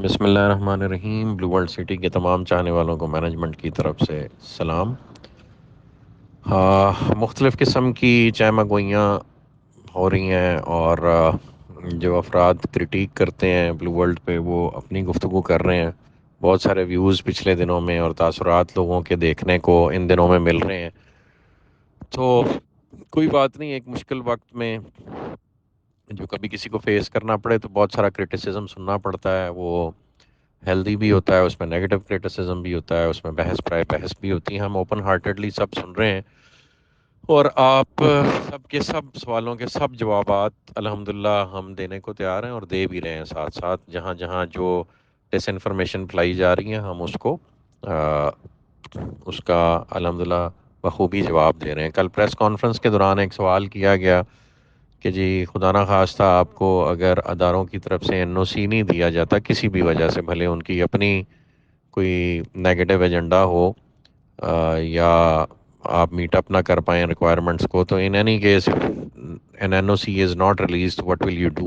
بسم اللہ الرحمن الرحیم۔ بلو ورلڈ سٹی کے تمام چاہنے والوں کو مینجمنٹ کی طرف سے سلام۔ مختلف قسم کی چائمہ گوئیاں ہو رہی ہیں اور جو افراد کرٹیک کرتے ہیں بلو ورلڈ پہ وہ اپنی گفتگو کر رہے ہیں۔ بہت سارے ویوز پچھلے دنوں میں اور تاثرات لوگوں کے دیکھنے کو ان دنوں میں مل رہے ہیں۔ تو کوئی بات نہیں، ایک مشکل وقت میں جو کبھی کسی کو فیس کرنا پڑے تو بہت سارا کرٹیسزم سننا پڑتا ہے، وہ ہیلدی بھی ہوتا ہے، اس میں نیگیٹو کرٹیسزم بھی ہوتا ہے، اس میں بحث پرائے بحث بھی ہوتی ہے۔ ہم اوپن ہارٹیڈلی سب سن رہے ہیں اور آپ سب کے سب سوالوں کے سب جوابات الحمدللہ ہم دینے کو تیار ہیں اور دے بھی رہے ہیں ساتھ ساتھ۔ جہاں جہاں جو ڈس انفارمیشن پھیلائی جا رہی ہیں ہم اس کو آ، اس کا الحمدللہ بخوبی جواب دے رہے ہیں۔ کل پریس کانفرنس کے دوران ایک سوال کیا گیا کہ جی خدا نہ خواستہ آپ کو اگر اداروں کی طرف سے این او سی نہیں دیا جاتا کسی بھی وجہ سے، بھلے ان کی اپنی کوئی نیگیٹو ایجنڈا ہو یا آپ میٹ اپ نہ کر پائیں ریکوائرمنٹس کو، تو in any case an N O C is not released what will you do?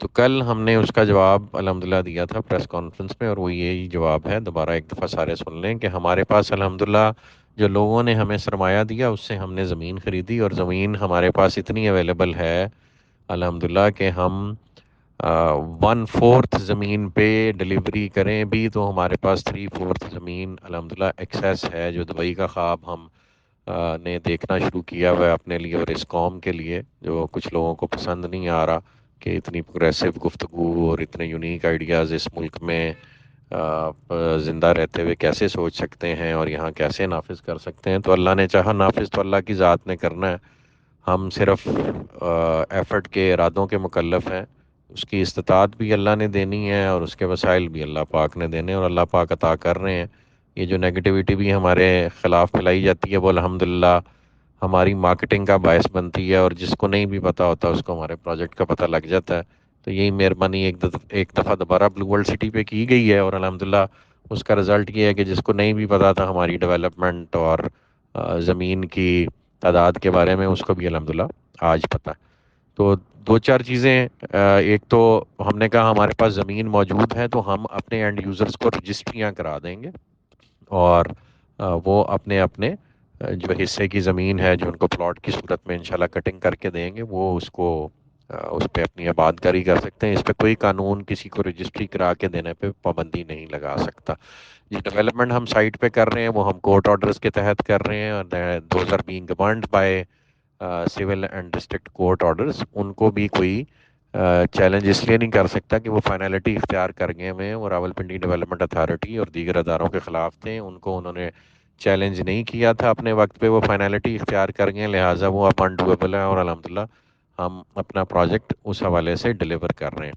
تو کل ہم نے اس کا جواب الحمدللہ دیا تھا پریس کانفرنس میں، اور وہ یہی جواب ہے۔ دوبارہ ایک دفعہ سارے سن لیں کہ ہمارے پاس الحمدللہ جو لوگوں نے ہمیں سرمایہ دیا اس سے ہم نے زمین خریدی، اور زمین ہمارے پاس اتنی اویلیبل ہے الحمدللہ کہ ہم 1/4 زمین پہ ڈلیوری کریں بھی تو ہمارے پاس 3/4 زمین الحمدللہ ایکسیس ہے، جو دبئی کا خواب ہم نے دیکھنا شروع کیا ہوا ہے اپنے لیے اور اس قوم کے لیے، جو کچھ لوگوں کو پسند نہیں آ رہا کہ اتنی پروگریسو گفتگو اور اتنے یونیک آئیڈیاز اس ملک میں زندہ رہتے ہوئے کیسے سوچ سکتے ہیں اور یہاں کیسے نافذ کر سکتے ہیں۔ تو اللہ نے چاہا نافذ تو اللہ کی ذات نے کرنا ہے، ہم صرف ایفرٹ کے ارادوں کے مکلف ہیں۔ اس کی استطاعت بھی اللہ نے دینی ہے اور اس کے وسائل بھی اللہ پاک نے دینے، اور اللہ پاک عطا کر رہے ہیں۔ یہ جو نیگیٹیوٹی بھی ہمارے خلاف پھیلائی جاتی ہے وہ الحمدللہ ہماری مارکیٹنگ کا باعث بنتی ہے، اور جس کو نہیں بھی پتہ ہوتا اس کو ہمارے پروجیکٹ کا پتہ لگ جاتا ہے۔ تو یہی مہربانی ایک دفعہ دوبارہ بلو ورلڈ سٹی پہ کی گئی ہے، اور الحمدللہ اس کا رزلٹ یہ ہے کہ جس کو نہیں بھی پتا تھا ہماری ڈیولپمنٹ اور زمین کی تعداد کے بارے میں، اس کو بھی الحمدللہ آج پتہ۔ تو دو چار چیزیں، ایک تو ہم نے کہا ہمارے پاس زمین موجود ہے تو ہم اپنے اینڈ یوزرز کو رجسٹریاں کرا دیں گے، اور وہ اپنے اپنے جو حصے کی زمین ہے جو ان کو پلاٹ کی صورت میں انشاءاللہ کٹنگ کر کے دیں گے، وہ اس کو اس پہ اپنی آباد کاری کر سکتے ہیں۔ اس پہ کوئی قانون کسی کو رجسٹری کرا کے دینے پہ پابندی نہیں لگا سکتا۔ جو ڈیولپمنٹ ہم سائٹ پہ کر رہے ہیں وہ ہم کورٹ آرڈرز کے تحت کر رہے ہیں، اور those are being governed by civil and district court orders. ان کو بھی کوئی چیلنج اس لیے نہیں کر سکتا کہ وہ فائنلٹی اختیار کر گئے ہوئے ہیں، وہ راولپنڈی ڈیولپمنٹ اتھارٹی اور دیگر اداروں کے خلاف تھے، ان کو انہوں نے چیلنج نہیں کیا تھا اپنے وقت پہ، وہ فائنلٹی اختیار کر گئے، لہٰذا وہ اب انڈویبل ہے، اور الحمدللہ ہم اپنا پروجیکٹ اس حوالے سے ڈیلیور کر رہے ہیں۔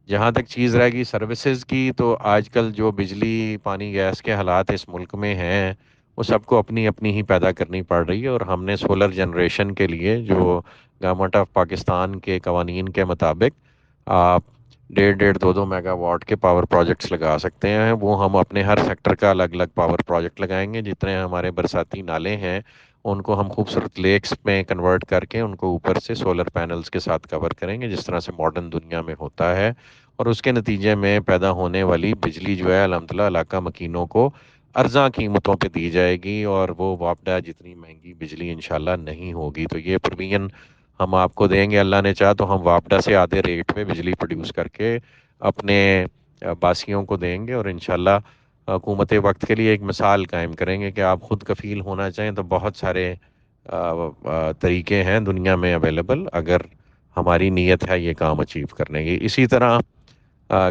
جہاں تک چیز رہے گی سروسز کی، تو آج کل جو بجلی پانی گیس کے حالات اس ملک میں ہیں وہ سب کو اپنی اپنی ہی پیدا کرنی پڑ رہی ہے، اور ہم نے سولر جنریشن کے لیے جو گورنمنٹ آف پاکستان کے قوانین کے مطابق آپ 1.5 میگا واٹ کے پاور پروجیکٹس لگا سکتے ہیں، وہ ہم اپنے ہر سیکٹر کا الگ الگ پاور پروجیکٹ لگائیں گے۔ جتنے ہمارے برساتی نالے ہیں ان کو ہم خوبصورت لیکس میں کنورٹ کر کے ان کو اوپر سے سولر پینلز کے ساتھ کور کریں گے، جس طرح سے ماڈرن دنیا میں ہوتا ہے، اور اس کے نتیجے میں پیدا ہونے والی بجلی جو ہے الحمدللہ علاقہ مکینوں کو ارزاں قیمتوں پہ دی جائے گی، اور وہ واپڈا جتنی مہنگی بجلی انشاءاللہ نہیں ہوگی۔ تو یہ پروویژن ہم آپ کو دیں گے، اللہ نے چاہا تو ہم واپڈا سے آدھے ریٹ پہ بجلی پروڈیوس کر کے اپنے باسیوں کو دیں گے، اور انشاءاللہ حکومت وقت کے لیے ایک مثال قائم کریں گے کہ آپ خود کفیل ہونا چاہیں تو بہت سارے طریقے ہیں دنیا میں اویلیبل، اگر ہماری نیت ہے یہ کام اچیو کرنے کی۔ اسی طرح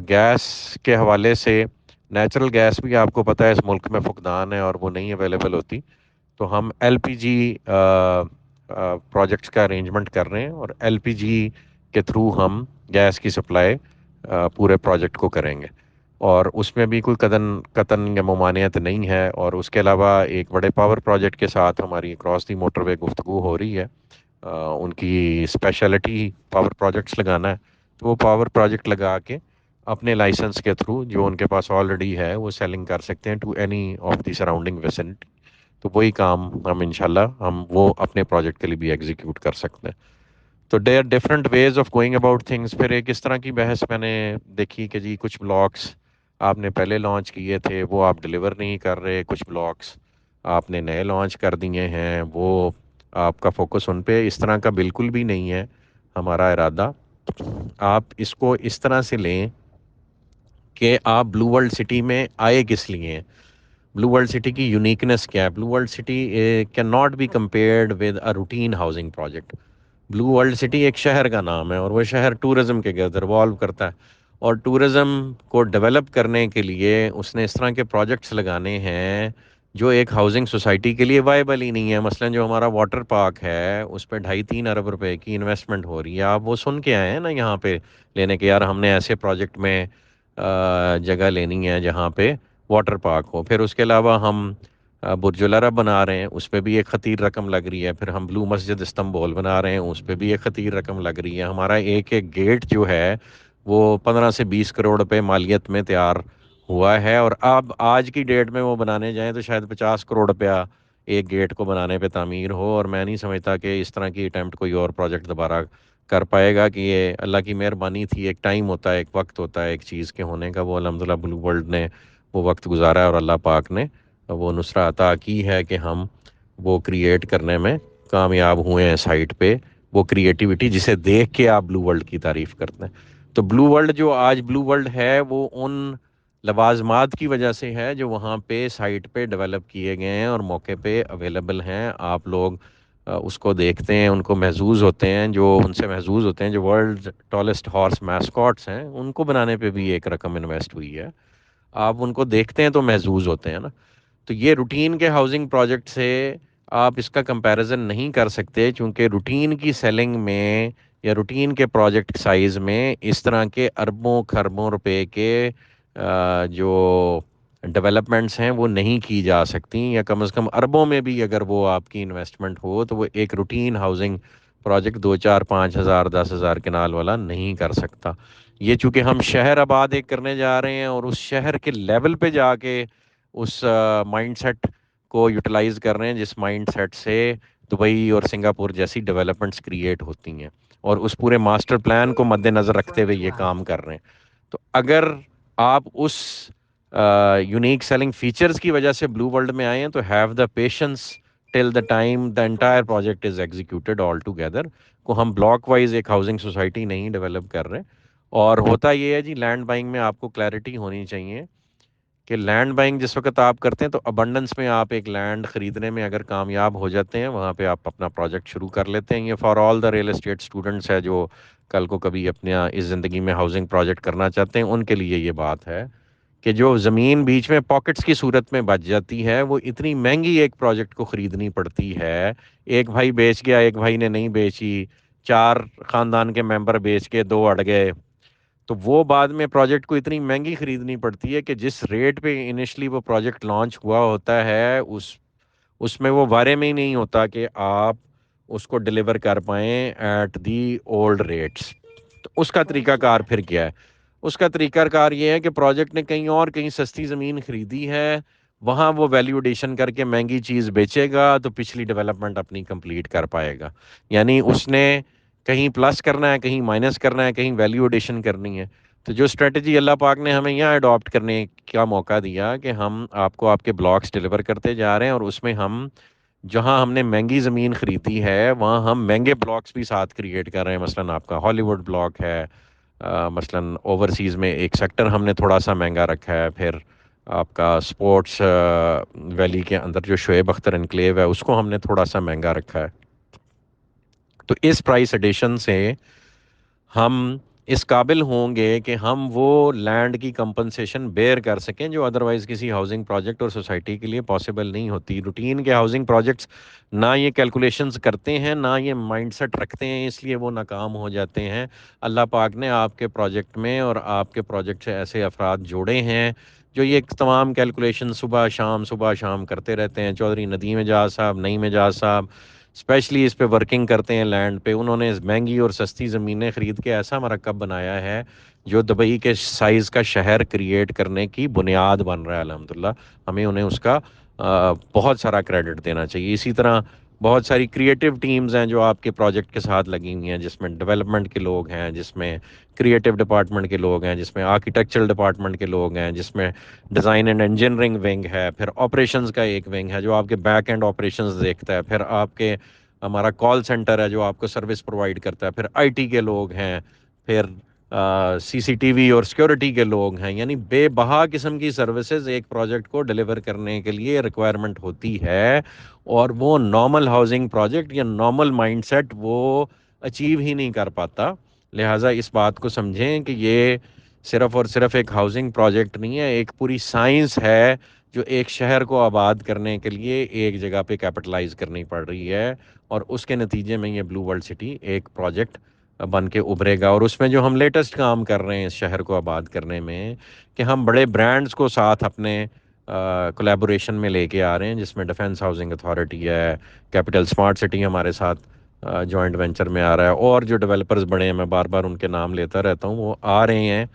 گیس کے حوالے سے نیچرل گیس بھی آپ کو پتہ ہے اس ملک میں فقدان ہے اور وہ نہیں اویلیبل ہوتی، تو ہم ایل پی جی پروجیکٹس کا ارینجمنٹ کر رہے ہیں، اور ایل پی جی کے تھرو ہم گیس کی سپلائی پورے پروجیکٹ کو کریں گے، اور اس میں بھی کوئی قطن یا ممانعت نہیں ہے۔ اور اس کے علاوہ ایک بڑے پاور پروجیکٹ کے ساتھ ہماری اکراس دی موٹر وے گفتگو ہو رہی ہے، ان کی اسپیشلٹی پاور پروجیکٹس لگانا ہے، تو وہ پاور پروجیکٹ لگا کے اپنے لائسنس کے تھرو جو ان کے پاس آلریڈی ہے وہ سیلنگ کر سکتے ہیں to any of the surrounding vicinity. تو وہی کام ہم انشاءاللہ ہم وہ اپنے پروجیکٹ کے لیے بھی ایگزیکیوٹ کر سکتے ہیں۔ تو they are different ways of going about things. پھر ایک اس طرح کی بحث میں نے دیکھی کہ جی کچھ بلاکس آپ نے پہلے لانچ کیے تھے وہ آپ ڈلیور نہیں کر رہے، کچھ بلاکس آپ نے نئے لانچ کر دیے ہیں، وہ آپ کا فوکس ان پہ اس طرح کا بالکل بھی نہیں ہے. ہمارا ارادہ آپ اس کو اس طرح سے لیں کہ آپ بلو ورلڈ سٹی میں آئے کس لیے ہیں، بلو ورلڈ سٹی کی یونیکنیس کیا ہے. Blue World City can not be compared with a routine housing project. Blue World City ایک شہر کا نام ہے اور وہ شہر ٹورزم کے گرد ریوالو کرتا ہے، اور ٹورزم کو ڈیولپ کرنے کے لیے اس نے اس طرح کے پروجیکٹس لگانے ہیں جو ایک ہاؤسنگ سوسائٹی کے لیے وائبل ہی نہیں ہے. مثلا جو ہمارا واٹر پارک ہے اس پہ 2.5-3 ارب روپے کی انویسٹمنٹ ہو رہی ہے. آپ وہ سن کے آئے ہیں نا یہاں پہ لینے کے، یار ہم نے ایسے پروجیکٹ میں جگہ لینی ہے جہاں پہ واٹر پارک ہو. پھر اس کے علاوہ ہم برج العرب بنا رہے ہیں، اس پہ بھی ایک خطیر رقم لگ رہی ہے. پھر ہم بلو مسجد استنبول بنا رہے ہیں، اس پہ بھی ایک خطیر رقم لگ رہی ہے. ہمارا ایک ایک گیٹ جو ہے وہ 15 سے 20 کروڑ روپے مالیت میں تیار ہوا ہے، اور اب آج کی ڈیٹ میں وہ بنانے جائیں تو شاید 50 کروڑ روپیہ ایک گیٹ کو بنانے پہ تعمیر ہو. اور میں نہیں سمجھتا کہ اس طرح کی اٹیمپٹ کوئی اور پروجیکٹ دوبارہ کر پائے گا. کہ یہ اللہ کی مہربانی تھی، ایک ٹائم ہوتا ہے، ایک وقت ہوتا ہے ایک چیز کے ہونے کا. وہ الحمدللہ بلو ورلڈ نے وہ وقت گزارا ہے اور اللہ پاک نے وہ نصرہ عطا کی ہے کہ ہم وہ کریٹ کرنے میں کامیاب ہوئے ہیں سائٹ پہ. وہ کریٹیوٹی جسے دیکھ کے آپ بلو ورلڈ کی تعریف کرتے ہیں. تو بلو ورلڈ جو آج بلو ورلڈ ہے وہ ان لوازمات کی وجہ سے ہے جو وہاں پہ سائٹ پہ ڈیولپ کیے گئے ہیں اور موقع پہ اویلیبل ہیں. آپ لوگ اس کو دیکھتے ہیں، ان کو محظوظ ہوتے ہیں، جو ان سے محظوظ ہوتے ہیں، جو ورلڈ ٹالسٹ ہارس میسکاٹس ہیں ان کو بنانے پہ بھی ایک رقم انویسٹ ہوئی ہے. آپ ان کو دیکھتے ہیں تو محظوظ ہوتے ہیں نا. تو یہ روٹین کے ہاؤسنگ پروجیکٹ سے آپ اس کا کمپیریزن نہیں کر سکتے، چونکہ روٹین کی سیلنگ میں یا روٹین کے پروجیکٹ سائز میں اس طرح کے اربوں خربوں روپے کے جو ڈیولپمنٹس ہیں وہ نہیں کی جا سکتی، یا کم از کم اربوں میں بھی اگر وہ آپ کی انویسٹمنٹ ہو تو وہ ایک روٹین ہاؤسنگ پروجیکٹ 2 4 5 ہزار 10 ہزار کنال والا نہیں کر سکتا. یہ چونکہ ہم شہر آباد ایک کرنے جا رہے ہیں اور اس شہر کے لیول پہ جا کے اس مائنڈ سیٹ کو یوٹیلائز کر رہے ہیں جس مائنڈ سیٹ سے دبئی اور سنگاپور جیسی ڈیولپمنٹس کریٹ ہوتی ہیں، اور اس پورے ماسٹر پلان کو مد نظر رکھتے ہوئے یہ کام کر رہے ہیں. تو اگر آپ اس یونیک سیلنگ فیچرز کی وجہ سے بلو ورلڈ میں آئے ہیں تو have the patience till the time the entire project is executed all together. کو ہم بلاک وائز ایک ہاؤسنگ سوسائٹی نہیں ڈیولپ کر رہے. اور ہوتا یہ ہے جی لینڈ بائنگ میں آپ کو کلیئرٹی ہونی چاہیے کہ لینڈ بائنگ جس وقت آپ کرتے ہیں تو ابنڈنس میں آپ ایک لینڈ خریدنے میں اگر کامیاب ہو جاتے ہیں وہاں پہ آپ اپنا پروجیکٹ شروع کر لیتے ہیں. یہ for all the real estate students ہے جو کل کو کبھی اپنے اس زندگی میں ہاؤسنگ پروجیکٹ کرنا چاہتے ہیں، ان کے لیے یہ بات ہے کہ جو زمین بیچ میں پاکٹس کی صورت میں بچ جاتی ہے وہ اتنی مہنگی ایک پروجیکٹ کو خریدنی پڑتی ہے. ایک بھائی بیچ گیا، ایک بھائی نے نہیں بیچی، 4 خاندان کے ممبر بیچ کے 2 اڑ گئے، تو وہ بعد میں پروجیکٹ کو اتنی مہنگی خریدنی پڑتی ہے کہ جس ریٹ پہ انیشلی وہ پروجیکٹ لانچ ہوا ہوتا ہے اس میں وہ بارے میں ہی نہیں ہوتا کہ آپ اس کو ڈلیور کر پائیں ایٹ دی اولڈ ریٹس. تو اس کا طریقہ کار پھر کیا ہے؟ اس کا طریقہ کار یہ ہے کہ پروجیکٹ نے کہیں سستی زمین خریدی ہے، وہاں وہ ویلیو ایڈیشن کر کے مہنگی چیز بیچے گا تو پچھلی ڈیولپمنٹ اپنی کمپلیٹ کر پائے گا. یعنی اس نے کہیں پلس کرنا ہے، کہیں مائنس کرنا ہے، کہیں ویلیو ایڈیشن کرنی ہے. تو جو اسٹریٹجی اللہ پاک نے ہمیں یہاں اڈاپٹ کرنے کا موقع دیا کہ ہم آپ کو آپ کے بلاکس ڈلیور کرتے جا رہے ہیں، اور اس میں ہم جہاں ہم نے مہنگی زمین خریدی ہے وہاں ہم مہنگے بلاکس بھی ساتھ کریٹ کر رہے ہیں. مثلا آپ کا ہالی ووڈ بلاک ہے، مثلا اوورسیز میں ایک سیکٹر ہم نے تھوڑا سا مہنگا رکھا ہے. پھر آپ کا سپورٹس ویلی کے اندر جو شعیب اختر انکلیو ہے اس کو ہم نے تھوڑا سا مہنگا رکھا ہے. تو اس پرائس ایڈیشن سے ہم اس قابل ہوں گے کہ ہم وہ لینڈ کی کمپنسیشن بیئر کر سکیں جو ادروائز کسی ہاؤسنگ پروجیکٹ اور سوسائٹی کے لیے پاسبل نہیں ہوتی. روٹین کے ہاؤسنگ پروجیکٹس نہ یہ کیلکولیشنز کرتے ہیں، نہ یہ مائنڈ سیٹ رکھتے ہیں، اس لیے وہ ناکام ہو جاتے ہیں. اللہ پاک نے آپ کے پروجیکٹ میں اور آپ کے پروجیکٹ سے ایسے افراد جوڑے ہیں جو یہ تمام کیلکولیشن صبح شام کرتے رہتے ہیں. چودھری ندیم اعجاز صاحب، نعیم اعجاز صاحب اسپیشلی اس پہ ورکنگ کرتے ہیں لینڈ پہ. انہوں نے مہنگی اور سستی زمینیں خرید کے ایسا مرکب بنایا ہے جو دبئی کے سائز کا شہر کریٹ کرنے کی بنیاد بن رہا ہے. الحمدللہ ہمیں انہیں اس کا بہت سارا کریڈٹ دینا چاہیے. اسی طرح بہت ساری کریٹیو ٹیمز ہیں جو آپ کے پروجیکٹ کے ساتھ لگی ہوئی ہیں، جس میں ڈیولپمنٹ کے لوگ ہیں، جس میں کریٹیو ڈپارٹمنٹ کے لوگ ہیں، جس میں آرکیٹیکچرل ڈپارٹمنٹ کے لوگ ہیں، جس میں ڈیزائن اینڈ انجینئرنگ ونگ ہے، پھر آپریشنز کا ایک ونگ ہے جو آپ کے بیک اینڈ آپریشنز دیکھتا ہے، پھر آپ کے ہمارا کال سینٹر ہے جو آپ کو سروس پرووائڈ کرتا ہے، پھر آئی ٹی کے لوگ ہیں، پھر سی سی ٹی وی اور سیکورٹی کے لوگ ہیں. یعنی بے بہا قسم کی سروسز ایک پروجیکٹ کو ڈلیور کرنے کے لیے ریکوائرمنٹ ہوتی ہے، اور وہ نارمل ہاؤسنگ پروجیکٹ یا نارمل مائنڈ سیٹ وہ اچیو ہی نہیں کر پاتا. لہٰذا اس بات کو سمجھیں کہ یہ صرف اور صرف ایک ہاؤسنگ پروجیکٹ نہیں ہے، ایک پوری سائنس ہے جو ایک شہر کو آباد کرنے کے لیے ایک جگہ پہ کیپٹلائز کرنی پڑ رہی ہے، اور اس کے نتیجے میں یہ بلو ورلڈ سٹی ایک پروجیکٹ بن کے ابھرے گا. اور اس میں جو ہم لیٹسٹ کام کر رہے ہیں اس شہر کو آباد کرنے میں، کہ ہم بڑے برانڈز کو ساتھ اپنے کولیبوریشن میں لے کے آ رہے ہیں، جس میں ڈیفنس ہاؤسنگ اتھارٹی ہے، کیپٹل اسمارٹ سٹی ہمارے ساتھ جوائنٹ وینچر میں آ رہا ہے، اور جو ڈیولپرز بڑے ہیں میں بار بار ان کے نام لیتا رہتا ہوں وہ آ رہے ہیں.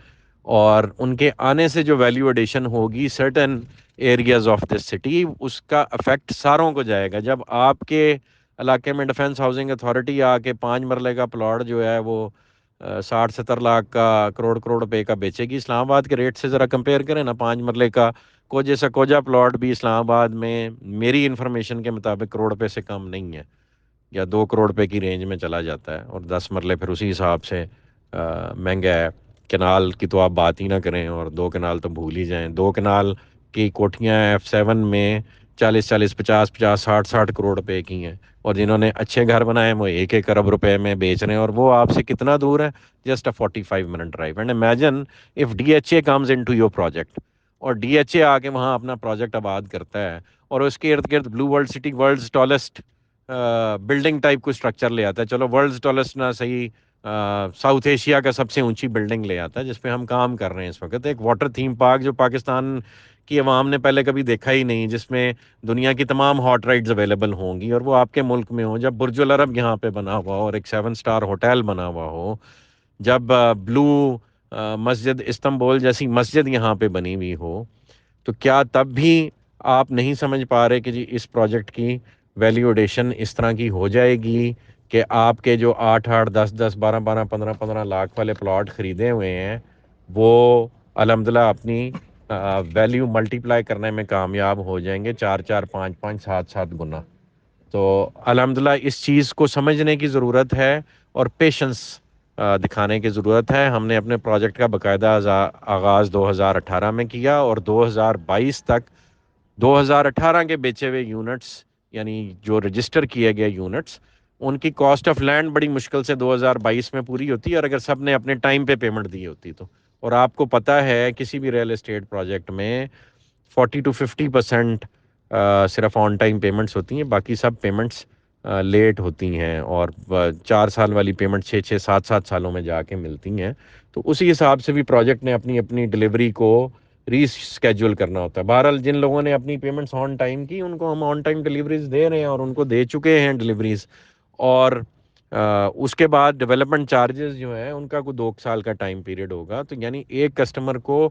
اور ان کے آنے سے جو ویلیو ایڈیشن ہوگی certain areas of this city, اس کا افیکٹ ساروں کو جائے گا. جب آپ کے علاقے میں ڈیفنس ہاؤسنگ اتھارٹی آ کے 5 مرلے کا پلاٹ جو ہے وہ 60-70 لاکھ کا کروڑ کروڑ روپے کا بیچے گی، اسلام آباد کے ریٹ سے ذرا کمپیئر کریں نا. 5 مرلے کا کوجے سے کوجا پلاٹ بھی اسلام آباد میں میری انفارمیشن کے مطابق کروڑ روپے سے کم نہیں ہے، یا 2 کروڑ روپے کی رینج میں چلا جاتا ہے، اور 10 مرلے پھر اسی حساب سے مہنگا ہے. کنال کی تو آپ بات ہی نہ کریں، اور 2 کنال تو بھول ہی جائیں. 2 کنال کی کوٹھیاں F7 میں 40-40 50-50 60-60 کروڑ روپے کی ہیں، اور جنہوں نے اچھے گھر بنائے ہیں وہ 1-1 ارب روپے میں بیچ رہے ہیں، اور وہ آپ سے کتنا دور ہے؟ Just a 45 minute drive. And imagine if DHA comes into your project, اور DHA آ کے وہاں اپنا پروجیکٹ آباد کرتا ہے، اور اس کے ارد گرد Blue World City world's tallest building type کو اسٹرکچر لے آتا ہے. چلو ورلڈز ٹالسٹ نہ صحیح، ساؤتھ ایشیا کا سب سے اونچی بلڈنگ لے آتا ہے، جس پہ ہم کام کر رہے ہیں اس وقت. ایک واٹر تھیم پارک جو پاکستان کی عوام نے پہلے کبھی دیکھا ہی نہیں، جس میں دنیا کی تمام ہاٹ رائڈز اویلیبل ہوں گی، اور وہ آپ کے ملک میں ہوں. جب برج العرب یہاں پہ بنا ہوا ہو، اور ایک 7 اسٹار ہوٹل بنا ہوا ہو، جب بلو مسجد استنبول جیسی مسجد یہاں پہ بنی ہوئی ہو، تو کیا تب بھی آپ نہیں سمجھ پا رہے کہ جی اس پروجیکٹ کی ویلیو ایڈیشن اس طرح کی ہو جائے گی کہ آپ کے جو 8-8 10-10 12-12 15-15 لاکھ والے پلاٹ خریدے ہوئے ہیں، وہ الحمدللہ اپنی ویلیو ملٹیپلائی کرنے میں کامیاب ہو جائیں گے 4-4 5-5 7-7 گنا. تو الحمدللہ اس چیز کو سمجھنے کی ضرورت ہے، اور پیشنس دکھانے کی ضرورت ہے. ہم نے اپنے پروجیکٹ کا باقاعدہ آغاز 2018 میں کیا، اور 2022 تک 2018 کے بیچے ہوئے یونٹس، یعنی جو رجسٹر کیے گئے یونٹس، ان کی کاسٹ آف لینڈ بڑی مشکل سے 2022 میں پوری ہوتی ہے، اور اگر سب نے اپنے ٹائم پہ پیمنٹ دی ہوتی تو. اور آپ کو پتہ ہے کسی بھی ریئل اسٹیٹ پروجیکٹ میں 40-50% صرف آن ٹائم پیمنٹس ہوتی ہیں، باقی سب پیمنٹس لیٹ ہوتی ہیں، اور 4 سال والی پیمنٹ 6-6 7-7 سالوں میں جا کے ملتی ہیں. تو اسی حساب سے بھی پروجیکٹ نے اپنی اپنی ڈلیوری کو ری اسکیجول کرنا ہوتا ہے. بہرحال جن لوگوں نے اپنی پیمنٹس آن ٹائم کی، ان کو ہم آن ٹائم ڈلیوریز دے رہے ہیں، اور ان کو دے چکے ہیں ڈلیوریز. اور اس کے بعد ڈیولپمنٹ چارجز جو ہیں ان کا کوئی 2 سال کا ٹائم پیریڈ ہوگا. تو یعنی ایک کسٹمر کو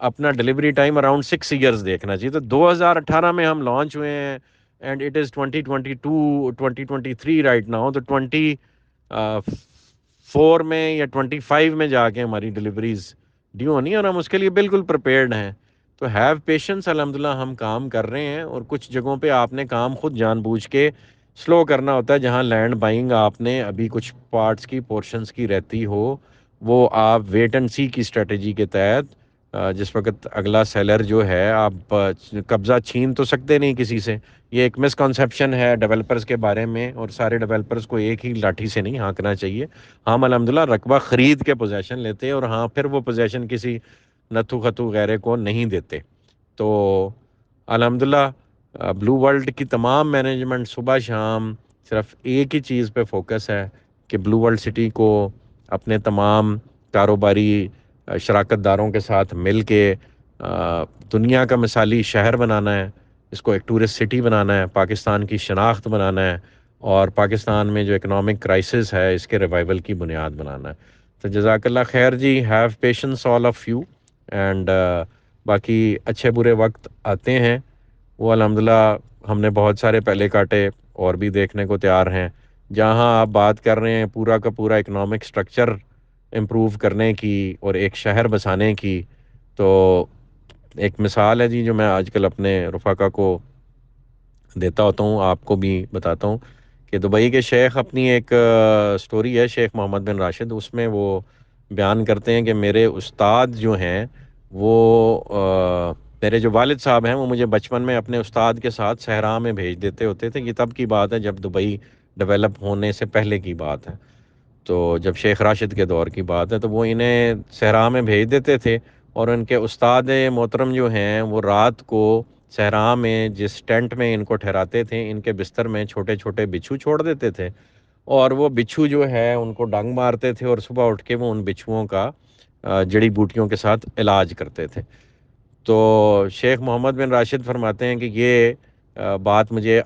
اپنا ڈلیوری ٹائم اراؤنڈ 6 ایئرز دیکھنا چاہیے. تو 2018 میں ہم لانچ ہوئے ہیں، and it is 2022-2023 right now. تو 24 میں یا 25 میں جا کے ہماری ڈلیوریز ڈیو ہونی ہے، اور ہم اس کے لیے بالکل پریپیئرڈ ہیں. تو ہیو پیشنس. الحمدللہ ہم کام کر رہے ہیں، اور کچھ جگہوں پہ آپ نے کام خود جان بوجھ کے سلو کرنا ہوتا ہے. جہاں لینڈ بائنگ آپ نے ابھی کچھ پارٹس کی پورشنز کی رہتی ہو، وہ آپ ویٹ اینڈ سی کی اسٹریٹجی کے تحت، جس وقت اگلا سیلر جو ہے، آپ قبضہ چھین تو سکتے نہیں کسی سے. یہ ایک مسکنسیپشن ہے ڈیولپرز کے بارے میں، اور سارے ڈیولپرز کو ایک ہی لاٹھی سے نہیں ہانکنا چاہیے. ہم الحمدللہ رقبہ خرید کے پوزیشن لیتے ہیں، اور ہاں پھر وہ پوزیشن کسی نتھو خطو غیرے کو نہیں دیتے. تو الحمدللہ بلو ورلڈ کی تمام مینجمنٹ صبح شام صرف ایک ہی چیز پہ فوکس ہے کہ بلو ورلڈ سٹی کو اپنے تمام کاروباری شراکت داروں کے ساتھ مل کے دنیا کا مثالی شہر بنانا ہے، اس کو ایک ٹورسٹ سٹی بنانا ہے، پاکستان کی شناخت بنانا ہے، اور پاکستان میں جو اکنامک کرائسس ہے اس کے ریوائول کی بنیاد بنانا ہے. تو جزاک اللہ خیر جی. Have patience all of you. And باقی اچھے برے وقت آتے ہیں، وہ الحمدللہ ہم نے بہت سارے پہلے کاٹے، اور بھی دیکھنے کو تیار ہیں. جہاں آپ بات کر رہے ہیں پورا کا پورا اکنامک سٹرکچر امپروو کرنے کی اور ایک شہر بسانے کی، تو ایک مثال ہے جی جو میں آج کل اپنے رفقا کو دیتا ہوتا ہوں، آپ کو بھی بتاتا ہوں کہ دبئی کے شیخ اپنی ایک سٹوری ہے، شیخ محمد بن راشد، اس میں وہ بیان کرتے ہیں کہ میرے استاد جو ہیں وہ میرے جو والد صاحب ہیں وہ مجھے بچپن میں اپنے استاد کے ساتھ صحرا میں بھیج دیتے ہوتے تھے. یہ تب کی بات ہے جب دبئی ڈیولپ ہونے سے پہلے کی بات ہے، تو جب شیخ راشد کے دور کی بات ہے تو وہ انہیں صحرا میں بھیج دیتے تھے، اور ان کے استاد محترم جو ہیں وہ رات کو صحرا میں جس ٹینٹ میں ان کو ٹھہراتے تھے ان کے بستر میں چھوٹے چھوٹے بچھو چھوڑ دیتے تھے، اور وہ بچھو جو ہے ان کو ڈنگ مارتے تھے، اور صبح اٹھ کے وہ ان بچھوؤں کا جڑی بوٹیوں کے ساتھ علاج کرتے تھے. تو شیخ محمد بن راشد فرماتے ہیں کہ یہ بات مجھے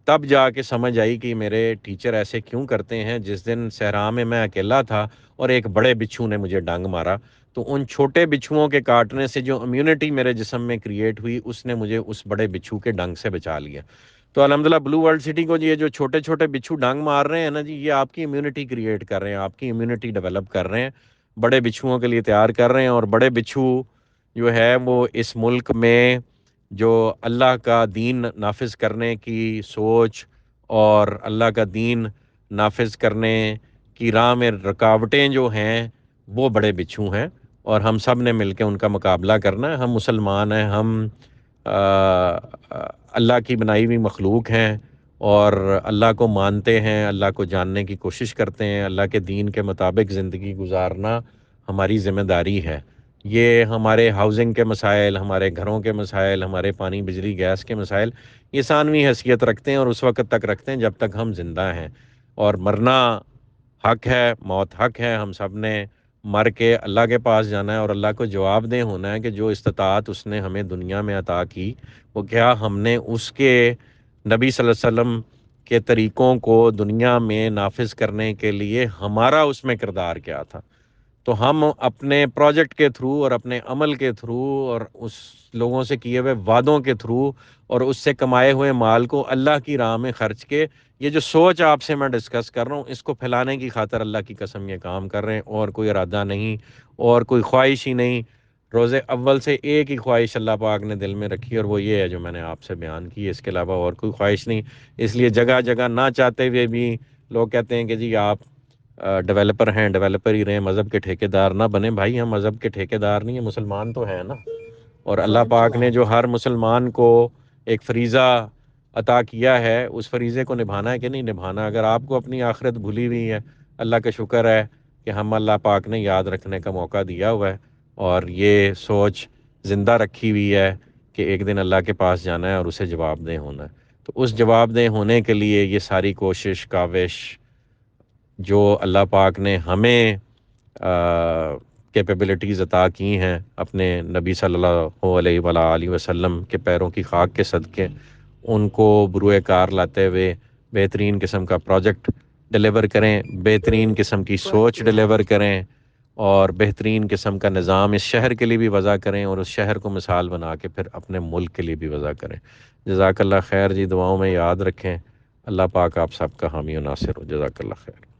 تب جا کے سمجھ آئی کہ میرے ٹیچر ایسے کیوں کرتے ہیں. جس دن صحرا میں اکیلا تھا اور ایک بڑے بچھو نے مجھے ڈنگ مارا، تو ان چھوٹے بچھوؤں کے کاٹنے سے جو امیونٹی میرے جسم میں کریٹ ہوئی اس نے مجھے اس بڑے بچھو کے ڈنگ سے بچا لیا. تو الحمدللہ بلو ورلڈ سٹی کو یہ جو چھوٹے چھوٹے بچھو ڈنگ مار رہے ہیں نا جی، یہ آپ کی امیونٹی کریٹ کر رہے ہیں، آپ کی امیونٹی ڈیولپ کر رہے ہیں، بڑے بچھوؤں کے لیے تیار کر رہے ہیں. اور بڑے بچھو جو ہے وہ اس ملک میں جو اللہ کا دین نافذ کرنے کی سوچ اور اللہ کا دین نافذ کرنے کی راہ میں رکاوٹیں جو ہیں وہ بڑے بچھو ہیں، اور ہم سب نے مل کے ان کا مقابلہ کرنا ہے. ہم مسلمان ہیں، ہم اللہ کی بنائی ہوئی مخلوق ہیں، اور اللہ کو مانتے ہیں، اللہ کو جاننے کی کوشش کرتے ہیں، اللہ کے دین کے مطابق زندگی گزارنا ہماری ذمہ داری ہے. یہ ہمارے ہاؤزنگ کے مسائل، ہمارے گھروں کے مسائل، ہمارے پانی بجلی گیس کے مسائل یہ ثانوی حیثیت رکھتے ہیں اور اس وقت تک رکھتے ہیں جب تک ہم زندہ ہیں. اور مرنا حق ہے، موت حق ہے، ہم سب نے مر کے اللہ کے پاس جانا ہے اور اللہ کو جواب دہ ہونا ہے کہ جو استطاعت اس نے ہمیں دنیا میں عطا کی وہ کیا ہم نے اس کے نبی صلی اللہ علیہ وسلم کے طریقوں کو دنیا میں نافذ کرنے کے لیے ہمارا اس میں کردار کیا تھا. تو ہم اپنے پروجیکٹ کے تھرو اور اپنے عمل کے تھرو اور اس لوگوں سے کیے ہوئے وعدوں کے تھرو اور اس سے کمائے ہوئے مال کو اللہ کی راہ میں خرچ کے، یہ جو سوچ آپ سے میں ڈسکس کر رہا ہوں اس کو پھیلانے کی خاطر اللہ کی قسم یہ کام کر رہے ہیں، اور کوئی ارادہ نہیں اور کوئی خواہش ہی نہیں. روز اول سے ایک ہی خواہش اللہ پاک نے دل میں رکھی اور وہ یہ ہے جو میں نے آپ سے بیان کی، اس کے علاوہ اور کوئی خواہش نہیں. اس لیے جگہ جگہ نہ چاہتے ہوئے بھی لوگ کہتے ہیں کہ جی آپ ڈیولپر ہیں، ڈیولپر ہی رہیں، مذہب کے ٹھیکیدار نہ بنیں. بھائی ہم مذہب کے ٹھیکیدار نہیں ہیں، مسلمان تو ہیں نا، اور اللہ پاک نے جو ہر مسلمان کو ایک فریضہ عطا کیا ہے اس فریضے کو نبھانا ہے کہ نہیں نبھانا. اگر آپ کو اپنی آخرت بھولی ہوئی ہے، اللہ کا شکر ہے کہ ہم اللہ پاک نے یاد رکھنے کا موقع دیا ہوا ہے اور یہ سوچ زندہ رکھی ہوئی ہے کہ ایک دن اللہ کے پاس جانا ہے اور اسے جواب دہ ہونا ہے. تو اس جواب دہ ہونے کے لیے یہ ساری کوشش کاوش جو اللہ پاک نے ہمیں کیپیبلٹیز عطا کی ہیں اپنے نبی صلی اللہ علیہ وآلہ وسلم کے پیروں کی خاک کے صدقے، ان کو بروئے کار لاتے ہوئے بہترین قسم کا پروجیکٹ ڈیلیور کریں، بہترین قسم کی سوچ ڈیلیور کریں، اور بہترین قسم کا نظام اس شہر کے لیے بھی وضع کریں اور اس شہر کو مثال بنا کے پھر اپنے ملک کے لیے بھی وضع کریں. جزاک اللہ خیر جی، دعاؤں میں یاد رکھیں. اللہ پاک آپ سب کا حامی و ناصر ہو. جزاک اللہ خیر.